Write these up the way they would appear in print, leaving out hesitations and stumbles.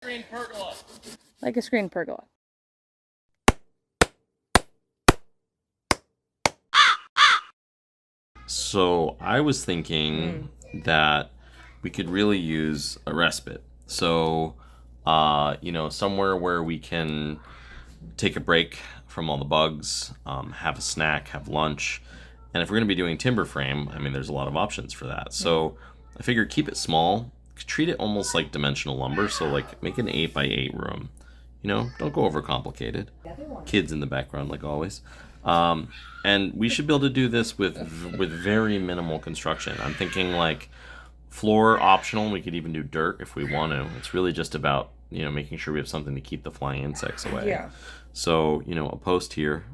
Screen pergola. Like a screen pergola. So I was thinking that we could really use a respite. So, somewhere where we can take a break from all the bugs, have a snack, have lunch. And if we're going to be doing timber frame, I mean, there's a lot of options for that. So I figured keep it small, treat it almost like dimensional lumber. So like make an 8x8 room. Don't go overcomplicated. Kids in the background, like always. And we should be able to do this with very minimal construction. I'm thinking like floor optional. We could even do dirt if we want to. It's really just about making sure we have something to keep the flying insects away. Yeah. So a post here,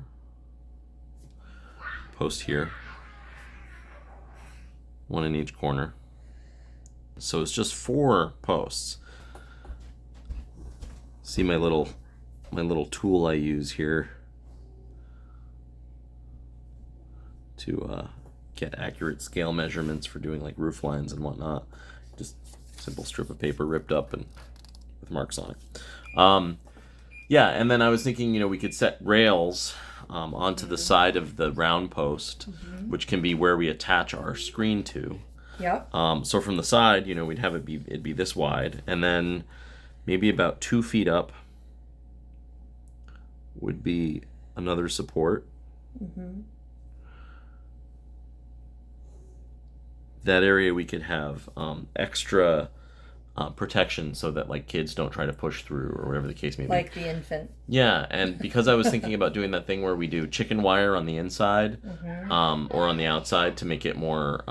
one in each corner. So it's just 4 posts. See my little tool I use here to get accurate scale measurements for doing like roof lines and whatnot. Just simple strip of paper ripped up and with marks on it. Yeah, and then I was thinking, we could set rails onto the side of the round post, which can be where we attach our screen to. Yep. So from the side, we'd have it'd be this wide, and then maybe about 2 feet up would be another support. That area we could have extra protection so that like kids don't try to push through or whatever the case may be. Like the infant. Yeah, and because I was thinking about doing that thing where we do chicken wire on the inside or on the outside to make it more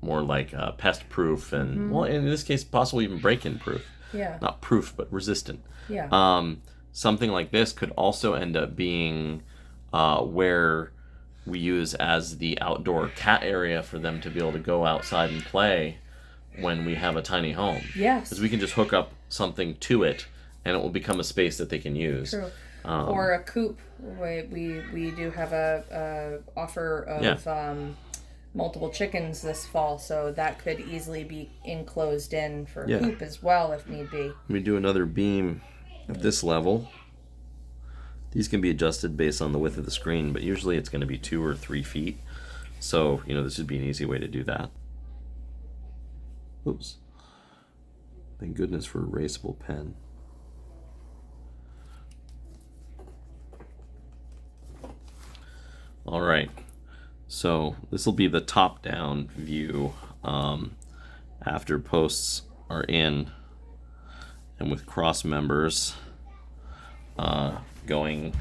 like pest proof and well, in this case possibly even break-in proof. Yeah. Not proof, but resistant. Yeah. Something like this could also end up being where we use as the outdoor cat area for them to be able to go outside and play when we have a tiny home. Yes. Because we can just hook up something to it and it will become a space that they can use. True. Or a coop. We do have a offer of multiple chickens this fall, so that could easily be enclosed in for a coop as well if need be. We do another beam at this level. These can be adjusted based on the width of the screen, but usually it's going to be 2 or 3 feet. So, this would be an easy way to do that. Oops. Thank goodness for a erasable pen. All right. So this will be the top-down view after posts are in and with cross members going,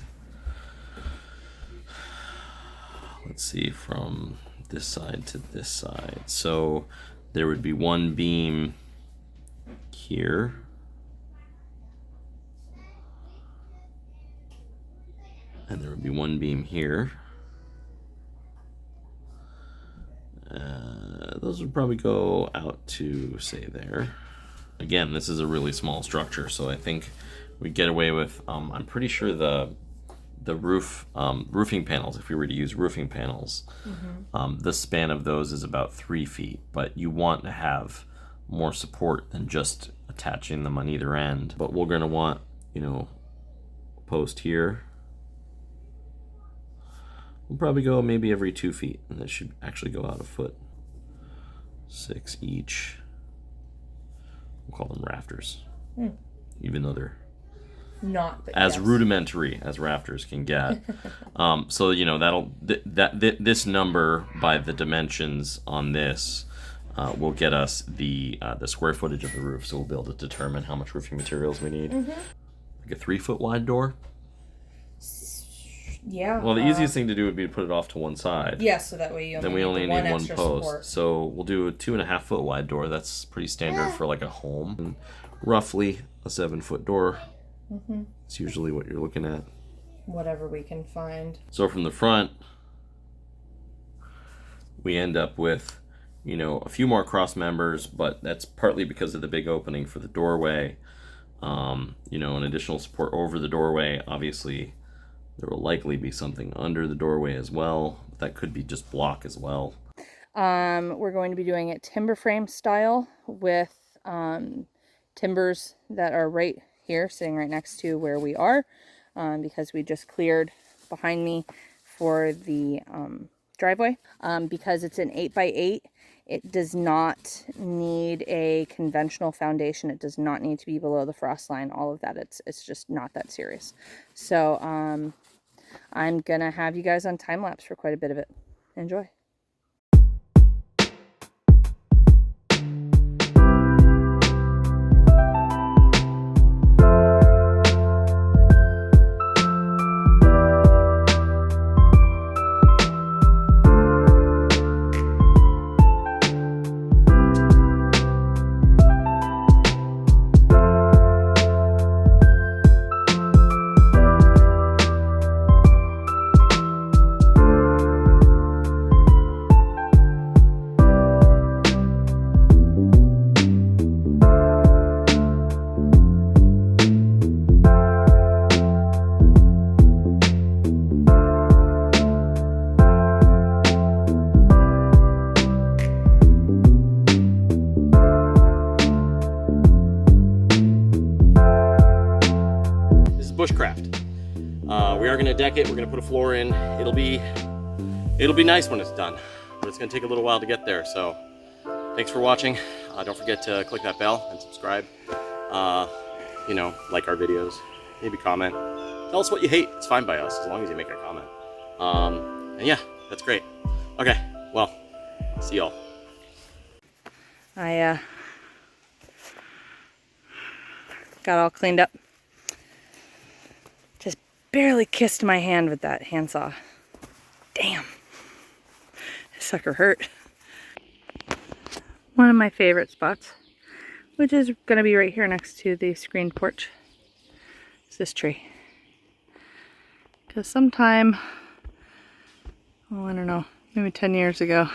let's see, from this side to this side. So there would be one beam here. And there would be one beam here. Those would probably go out to, say, there. Again, this is a really small structure, so I think we'd get away with, I'm pretty sure the roofing panels, if we were to use roofing panels, the span of those is about 3 feet, but you want to have more support than just attaching them on either end. But we're going to want, a post here. We'll probably go maybe every 2 feet, and this should actually go out a foot. 6 each. We'll call them rafters, even though they're not as rudimentary as rafters can get. So this number by the dimensions on this will get us the square footage of the roof. So we'll be able to determine how much roofing materials we need. Like a 3-foot wide door. Yeah. Well, the easiest thing to do would be to put it off to one side. Yeah, so that way we only need one post. Support. So we'll do a 2.5-foot wide door. That's pretty standard for like a home. And roughly a 7-foot door. It's usually what you're looking at. Whatever we can find. So from the front, we end up with, a few more cross members, but that's partly because of the big opening for the doorway. An additional support over the doorway. Obviously, there will likely be something under the doorway as well. That could be just block as well. We're going to be doing it timber frame style with timbers that are right here, sitting right next to where we are, because we just cleared behind me for the driveway. Because it's an 8x8, it does not need a conventional foundation. It does not need to be below the frost line. All of that, it's just not that serious. So I'm gonna have you guys on time lapse for quite a bit of it. Enjoy. Bushcraft. We are going to deck it. We're going to put a floor in. It'll be nice when it's done, but it's going to take a little while to get there. So thanks for watching. Don't forget to click that bell and subscribe. You know, like our videos, maybe comment. Tell us what you hate. It's fine by us as long as you make a comment. And yeah, that's great. Okay, well, see y'all. I got all cleaned up. Just barely kissed my hand with that handsaw. Damn. This sucker hurt. One of my favorite spots, which is going to be right here next to the screened porch, is this tree. Because sometime, oh, I don't know, maybe 10 years ago,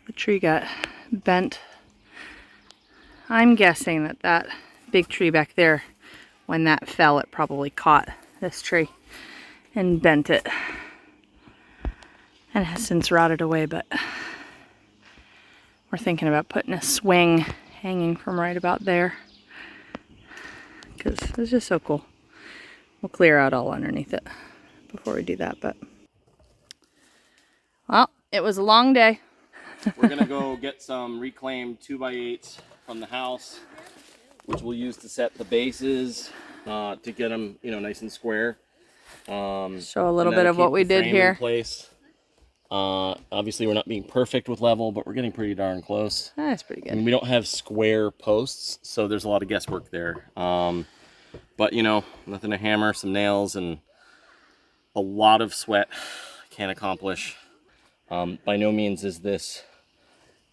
the tree got bent. I'm guessing that that big tree back there, when that fell, it probably caught this tree and bent it. And it has since rotted away, but we're thinking about putting a swing hanging from right about there, because it's just so cool. We'll clear out all underneath it before we do that, but well, it was a long day. We're gonna go get some reclaimed 2x8s from the house, which we'll use to set the bases to get them, you know, nice and square. Show a little bit of what we did here. In place. Obviously we're not being perfect with level, but we're getting pretty darn close. That's pretty good. I mean, we don't have square posts, so there's a lot of guesswork there. But you know, nothing to hammer, some nails, and a lot of sweat can't accomplish. By no means is this,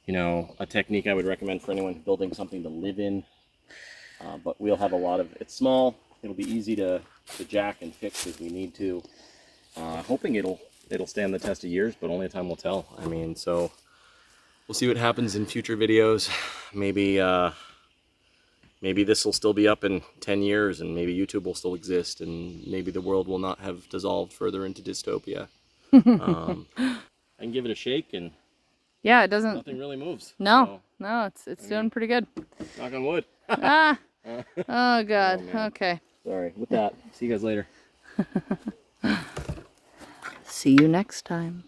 you know, a technique I would recommend for anyone building something to live in. But we'll have a lot of, it's small, it'll be easy to jack and fix as we need to. Hoping it'll stand the test of years, but only time will tell. I mean, so we'll see what happens in future videos. Maybe maybe this will still be up in 10 years, and maybe YouTube will still exist, and maybe the world will not have dissolved further into dystopia. I can give it a shake, and yeah, it doesn't. Nothing really moves. No, so, no, it's doing pretty good. Knock on wood. Ah. Oh God. Oh, okay. Sorry. With that, see you guys later. See you next time.